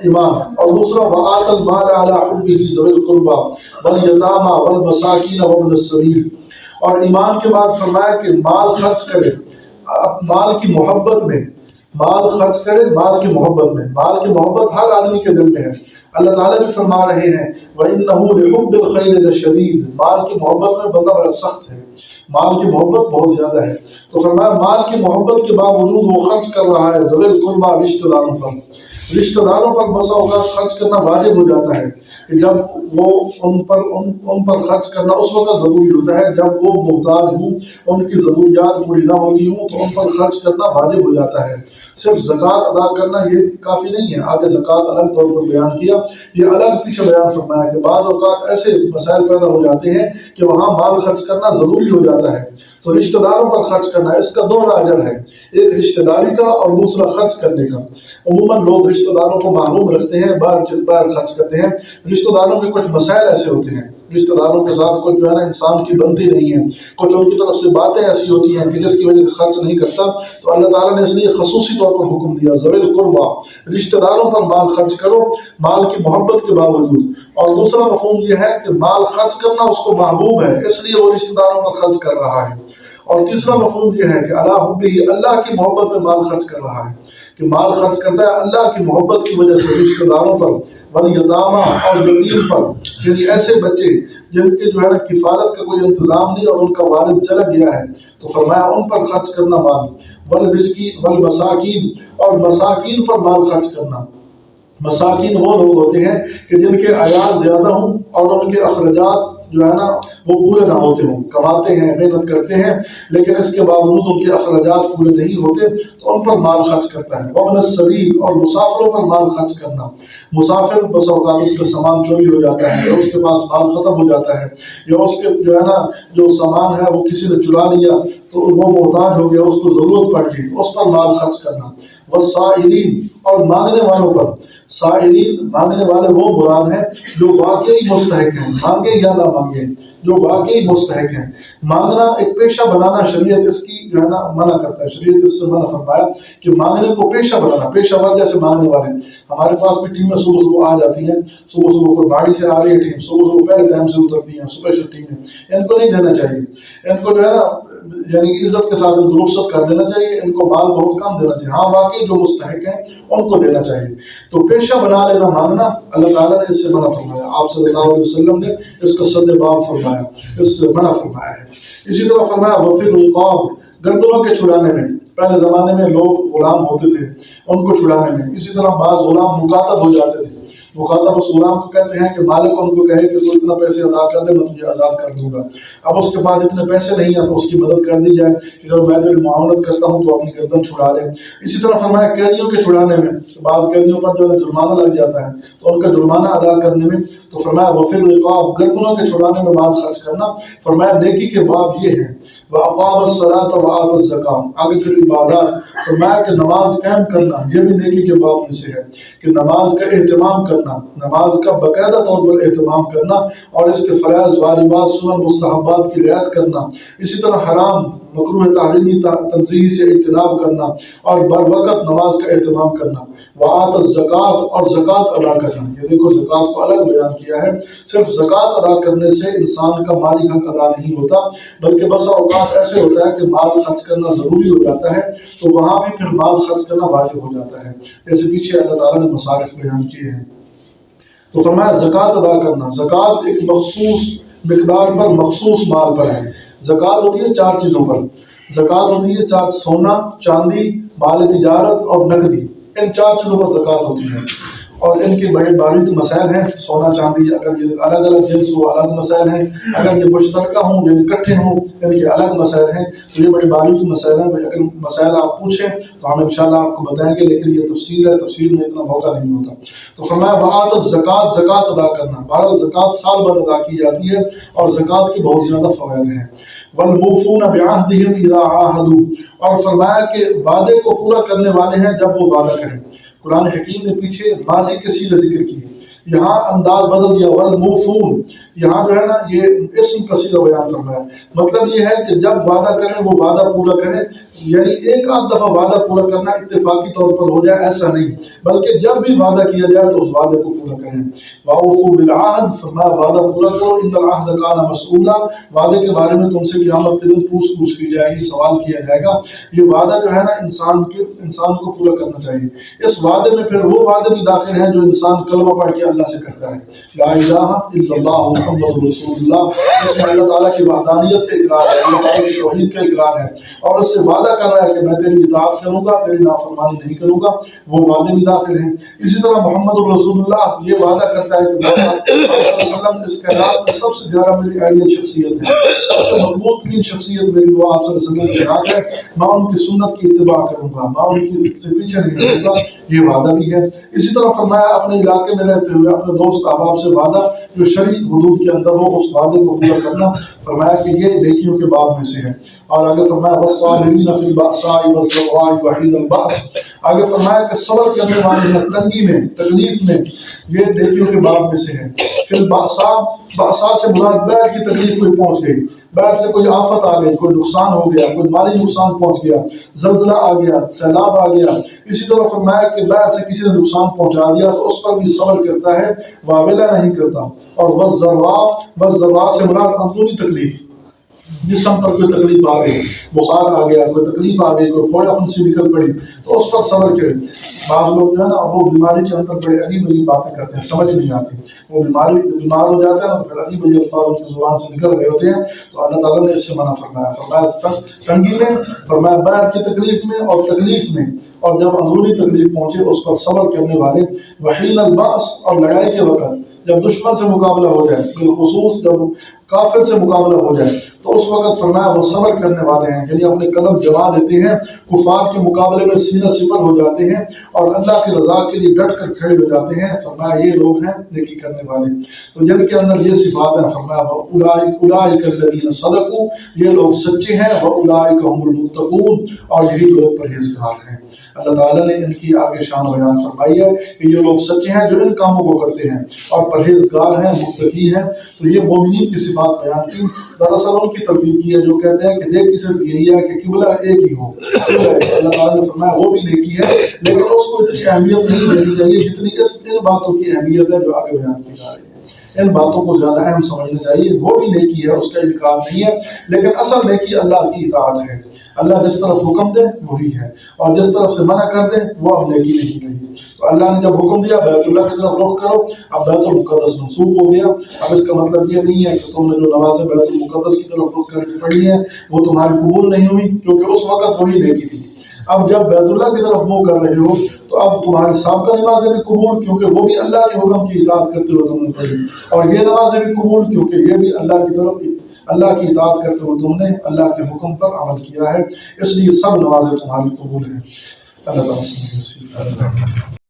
ایمان، اور دوسرا وآت المال علی حبہ ذوی القربى والیتامى والمساکین وابن السبیل، اور ایمان کے بعد فرمایا کہ مال خرچ کرے، مال کی محبت میں، مال خرچ کرے مال کی محبت میں، مال کی محبت ہر آدمی کے دل میں ہے۔ اللہ تعالیٰ بھی فرما رہے ہیں وَإِنَّهُ لِحُبِّ الْخَيْرِ لَشَدِيدٌ، مال کی محبت میں بندہ بڑا سخت ہے، مال کی محبت بہت زیادہ ہے۔ تو فرمایا مال کی محبت کے باوجود وہ خرچ کر رہا ہے ذوی القربیٰ، رشتہ داروں پر، رشتہ داروں پر بسا اوقات خرچ کرنا واجب ہو جاتا ہے کہ جب وہ ان پر خرچ کرنا اس وقت ضروری ہوتا ہے جب وہ محتاج ہوں، ان کی ضروریات پوری نہ ہوتی ہوں تو ان پر خرچ کرنا واجب ہو جاتا ہے۔ صرف زکوٰۃ ادا کرنا یہ کافی نہیں ہے، آگے زکوٰۃ الگ طور پر بیان کیا، یہ الگ پیچھے بیان فرمایا کہ بعض اوقات ایسے مسائل پیدا ہو جاتے ہیں کہ وہاں مال خرچ کرنا ضروری ہو جاتا ہے، تو رشتہ داروں پر خرچ کرنا اس کا دو اجر ہے، ایک رشتہ داری کا اور دوسرا خرچ کرنے کا۔ عموماً لوگ رشتہ داروں کو معلوم رکھتے ہیں، باہر خرچ کرتے ہیں۔ رشتہ داروں کے کچھ مسائل ایسے ہوتے ہیں، رشتہ داروں کے ساتھ کچھ جو ہے نا انسان کی بنتی نہیں ہے، کچھ ان کی طرف سے باتیں ایسی ہوتی ہیں کہ جس کی وجہ سے خرچ نہیں کرتا، تو اللہ تعالیٰ نے اس لیے خصوصی طور پر حکم دیا ذوی القربیٰ، رشتہ داروں پر مال خرچ کرو مال کی محبت کے باوجود۔ اور دوسرا مفہوم یہ ہے کہ مال خرچ کرنا اس کو محبوب ہے اس لیے وہ رشتہ داروں پر خرچ کر رہا ہے۔ اور تیسرا مفہوم یہ ہے کہ علی حبہ، اللہ کی محبت میں مال خرچ کر رہا ہے، کہ مال خرچ کرتا ہے اللہ کی محبت کی وجہ سے رشتہ داروں پر، والیتامى اور یتیم پر، یعنی ایسے بچے جن کے جو ہے نا کفالت کا کوئی انتظام نہیں اور ان کا والد چلا گیا ہے، تو فرمایا ان پر خرچ کرنا مال، والمساکین اور مساکین پر مال خرچ کرنا۔ مساکین وہ لوگ ہوتے ہیں کہ جن کے عیال زیادہ ہوں اور ان کے اخراجات جو ہے نا وہ پورے نہ ہوتے ہوں، کماتے ہیں محنت کرتے ہیں لیکن اس کے باوجود ان کے اخراجات پورے نہیں ہوتے تو ان پر مال خرچ کرتا ہے۔ وابن السبیل اور مسافروں پر مال خرچ کرنا، مسافر بس اوقات اس کا سامان چوری ہو جاتا ہے یا اس کے پاس مال ختم ہو جاتا ہے یا اس کے جو ہے نا جو سامان ہے وہ کسی نے چرا لیا تو وہ محتاج ہو گیا، اس کو ضرورت پڑ گئی، اس پر مال خرچ کرنا۔ والسائلین اور مانگنے والوں پر، سائلین مانگنے والے وہ مراد ہیں جو واقعی مستحق ہیں، مانگے یا نہ مانگے، جو واقعی مستحق ہیں۔ مانگنا ایک پیشہ بنانا شریعت اس کی جو ہے نا منع کرتا ہے، شریعت اس سے منع فرمایا کہ مانگنے کو پیشہ بنانا، پیشہ ور جیسے مانگنے والے ہمارے پاس بھی ٹیمیں صبح صبح آ جاتی ہیں، صبح صبح کو گاڑی سے آ رہی ہے ٹیم، صبح صبح پہلے ٹائم سے اترتی ہیں، اسپیشل ٹیمیں، ان کو نہیں دینا چاہیے، ان کو جو ہے نا یعنی عزت کے ساتھ ان کو رخصت کر دینا چاہیے، ان کو مال بہت کم دینا چاہیے، ہاں واقعی جو مستحق ہیں ان کو دینا چاہیے۔ تو پیشہ بنا لینا مانگنا اللہ تعالیٰ نے اس سے منع فرمایا، آپ صلی اللہ علیہ وسلم نے اس کا صد باب فرمایا، اس سے منع فرمایا ہے۔ اسی طرح فرمایا وفی الرقاب، گردنوں کے چھڑانے میں، پہلے زمانے میں لوگ غلام ہوتے تھے ان کو چھڑانے میں، اسی طرح بعض غلام مکاتب ہو جاتے تھے، مخاطب اس غلام کو کہتے ہیں کہ مالک ان کو کہے کہ تو اتنا پیسے ادا کر دے میں تجھے آزاد کر دوں گا، اب اس کے پاس اتنے پیسے نہیں ہیں تو اس کی مدد کر دی جائے کہ جب میں تیری معاونت کرتا ہوں تو اپنی گردن چھڑا لے۔ اسی طرح فرمایا قیدیوں کے چھڑانے میں، بعض قیدیوں پر جو ہے جرمانہ لگ جاتا ہے تو ان کا جرمانہ ادا کرنے میں، تو فرمایا وفی الرقاب، گردنوں کے چھڑانے میں مال خرچ کرنا۔ فرمایا نیکی کے باب یہ ہے وَأَقَامَ الصَّلَاةَ وَآتَى الزَّكَاةَ، آگے پھر عبادات، فرمایا کہ نماز قائم کرنا یہ بھی نیکی کے باب میں سے ہے کہ نماز کا اہتمام کرنا، نماز کا باقاعدہ طور پر اہتمام کرنا اور اس کے فرائض واجبات سنن مستحبات کی رعایت کرنا، اسی طرح حرام مکروہ تحریمی تنزیہی سے اجتناب کرنا اور بر وقت نماز کا اہتمام کرنا۔ وآت الزکوٰۃ، اور زکوٰۃ ادا کرنا، یہ دیکھو زکوٰۃ کو الگ بیان کیا ہے، صرف زکوٰۃ ادا کرنے سے انسان کا مالی حق ادا نہیں ہوتا بلکہ بسا اوقات ایسے ہوتا ہے کہ مال خرچ کرنا ضروری ہو جاتا ہے تو وہاں بھی پھر مال خرچ کرنا واجب ہو جاتا ہے، جیسے پیچھے اللہ تعالیٰ نے مصارف بیان کیے ہیں۔ تو فرمایا زکوٰۃ ادا کرنا، زکوٰۃ ایک مخصوص مقدار پر مخصوص مال پر ہے۔ زکوٰۃ ہوتی ہے چار چیزوں پر، زکوٰۃ ہوتی ہے سونا، چاندی، مال تجارت اور نقدی، ان چار چیزوں پر زکوٰۃ ہوتی ہے اور ان کے بڑے باریک مسائل ہیں۔ سونا چاندی اگر یہ الگ الگ جنس ہو الگ مسائل ہیں، اگر یہ مشترکہ ہوں یعنی اکٹھے ہوں ان کے الگ مسائل ہیں، تو یہ بڑے باریک مسائل ہیں۔ اگر مسائل آپ پوچھیں تو ہم انشاءاللہ آپ کو بتائیں گے، لیکن یہ تفصیل ہے، تفصیل میں اتنا موقع نہیں ہوتا۔ تو فرمایا وآت الزکوٰۃ، زکوٰۃ ادا کرنا، بہرحال زکوٰۃ سال بعد ادا کی جاتی ہے اور زکوٰۃ کے بہت زیادہ فوائد ہیں۔ والموفون بعہدہم اذا عاہدوا، اور فرمایا کہ وعدے کو پورا کرنے والے ہیں جب وہ وعدہ کریں۔ قرآن حکیم نے پیچھے ماضی کے صیغے ذکر کیے، یہاں انداز بدل دیا، والموفون یہاں جو ہے نا یہ اسم کا صیغہ بیان کرنا ہے، مطلب یہ ہے کہ جب وعدہ کریں وہ وعدہ پورا کریں، یعنی ایک آدھ دفعہ وعدہ پورا کرنا اتفاقی طور پر ہو جائے ایسا نہیں، بلکہ جب بھی وعدہ کیا جائے تو اس وعدے کو پورا کریں۔ وَأَوْفُوا بِالْعَهْدِ، فرمایا وعدہ پورا کرو، إِنَّ الْعَهْدَ كَانَ مَسْئُولًا، وعدے کے بارے میں تم سے قیامت کے دن پوچھ کی جائے گی، سوال کیا جائے گا۔ یہ وعدہ جو ہے نا انسان کو پورا کرنا چاہیے۔ اس وعدے میں پھر وہ وعدے بھی داخل ہیں جو انسان کلمہ پڑھ کے اللہ سے کرتا ہے، لا الہ الا اللہ محمد رسول اللہ، اس میں اللہ تعالیٰ کی وحدانیت کا اقرار ہے، اللہ تعالیٰ کی توحید کا اقرار ہے، اور اس سے وعدہ کر رہا ہے کہ میں تیری اطاعت کروں گا، تیری نافرمانی نہیں کروں گا، وہ وعدے بھی داخل ہیں۔ اسی طرح محمد رسول اللہ یہ وعدہ کرتا ہے کہ محمد صلی اللہ علیہ وسلم اس کائنات میں سب سے زیادہ میری آئیڈیل شخصیت ہے، سب سے مضبوط ترین شخصیت میری وہ آپ صلی اللہ علیہ وسلم کی ہاتھ ہے، میں ان کی سنت کی اتباع کروں گا، میں ان کی سے پیچھے نہیں رہوں گا، یہ وعدہ بھی ہے۔ اسی طرح فرمایا اپنے علاقے میں رہتے ہوئے اپنے دوست احباب سے وعدہ جو شرعی حدود کے اندر ہو، اس وعدے کو پورا کرنا، فرمایا کہ یہ نیکیوں کے باب میں سے ہے۔ اور آگے فرمایا وَالصَّابِرِينَ فِي الْبَأْسَاءِ وَالضَّرَّاءِ وَحِينَ الْبَأْسِ، آگے فرمایا کہ صبر کرنے والے ہیں تنگی میں، تکلیف میں، یہ نیکیوں کے باب میں سے ہے۔ فی البأساء، بأساء سے مراد بیعت کی تکلیف کوئی پہنچ گئی، بیعت سے کوئی آفت آ گئی، کوئی نقصان ہو گیا، کوئی مالی نقصان پہنچ گیا، زلزلہ آ گیا، سیلاب آ گیا، اسی طرح فرمایا کہ بیعت سے کسی نے نقصان پہنچا دیا تو اس پر بھی صبر کرتا ہے، واویلا نہیں کرتا۔ اور والضراء سے مراد اندرونی تکلیف، جسم پر کوئی تکلیف آ گئی، بخار آ گیا، کوئی تکلیف آ گئی، کوئی پھوڑا پن سے نکل پڑی تو اس پر صبر کرے۔ بعض لوگ جو ہے نا وہ بیماری کے اندر بڑے عجیب عجیب باتیں کرتے ہیں، سمجھ نہیں آتی، وہ بیمار ہو جاتا ہے نا، پھر عجیب عجیب الفاظ ان کی زبان سے نکل رہے ہوتے ہیں، تو اللہ تعالیٰ نے اس سے منع فرمایا، فرمایا تنگی میں، فرمایا بیعت کی تکلیف میں اور تکلیف میں، اور جب اندرونی تکلیف پہنچے اس پر صبر کرنے والے، وحین الباس، اور لڑائی کے وقت جب دشمن سے مقابلہ ہو جائے، بالخصوص جب کافر سے مقابلہ ہو جائے تو اس وقت فرمایا وہ صبر کرنے والے ہیں، یعنی اپنے قدم جما لیتے ہیں، کفار کے مقابلے میں سینہ سپر ہو جاتے ہیں اور اللہ کی رضا کے لیے ڈٹ کر کھڑے ہو جاتے ہیں، فرمایا یہ لوگ ہیں نیکی کرنے والے۔ تو جن کے اندر یہ صفات ہیں، فرمایا اولئک الذین صدقوا، یہ لوگ سچے ہیں، واولئک هم المتقون، اور یہی لوگ پرہیزگار ہیں۔ اللہ تعالیٰ نے ان کی آگے شان بیان فرمائی ہے کہ یہ لوگ سچے ہیں جو ان کاموں کو کرتے ہیں، اور پرہیزگار ہیں، متقی ہیں۔ تو یہ مومنین کی صفات بیان کی، دراصل ان کی ترتیب کی ہے جو کہتے ہیں کہ نیکی صرف یہی ہے کہ قبلہ ایک ہی ہو، اللہ تعالیٰ نے فرمایا وہ بھی نیکی ہے، لیکن اس کو اتنی اہمیت نہیں دینی چاہیے جتنی ان باتوں کی اہمیت ہے جو آگے بیان کی جا رہی ہے۔ ان باتوں کو زیادہ اہم سمجھنا چاہیے، وہ بھی نیکی ہے، اس کا انکار نہیں ہے، لیکن اصل نیکی اللہ کی اطاعت ہے، اللہ جس طرف حکم دے وہی ہے، اور جس طرف سے منع کر دے وہ اب نیکی نہیں رہی۔ تو اللہ نے جب حکم دیا بیت اللہ کی طرف رخ کرو، اب بیت المقدس منسوخ ہو گیا۔ اب اس کا مطلب یہ نہیں ہے کہ تم نے جو نمازیں بیت المقدس کی طرف رخ کر کے پڑھی ہیں وہ تمہاری قبول نہیں ہوئی، کیونکہ اس وقت وہی نیکی تھی۔ اب جب بیت اللہ کی طرف منہ کر رہے ہو تو اب تمہاری سابقہ نمازیں بھی قبول، کیونکہ وہ بھی اللہ کے حکم کی اطاعت کرتے ہوئے تم نے پڑھی، اور یہ نمازیں بھی قبول کیونکہ یہ بھی اللہ کی طرف اللہ کی اطاعت کرتے ہوئے تم نے اللہ کے حکم پر عمل کیا ہے، اس لیے سب نمازیں تمہاری قبول ہیں۔ اللہ تعالیٰ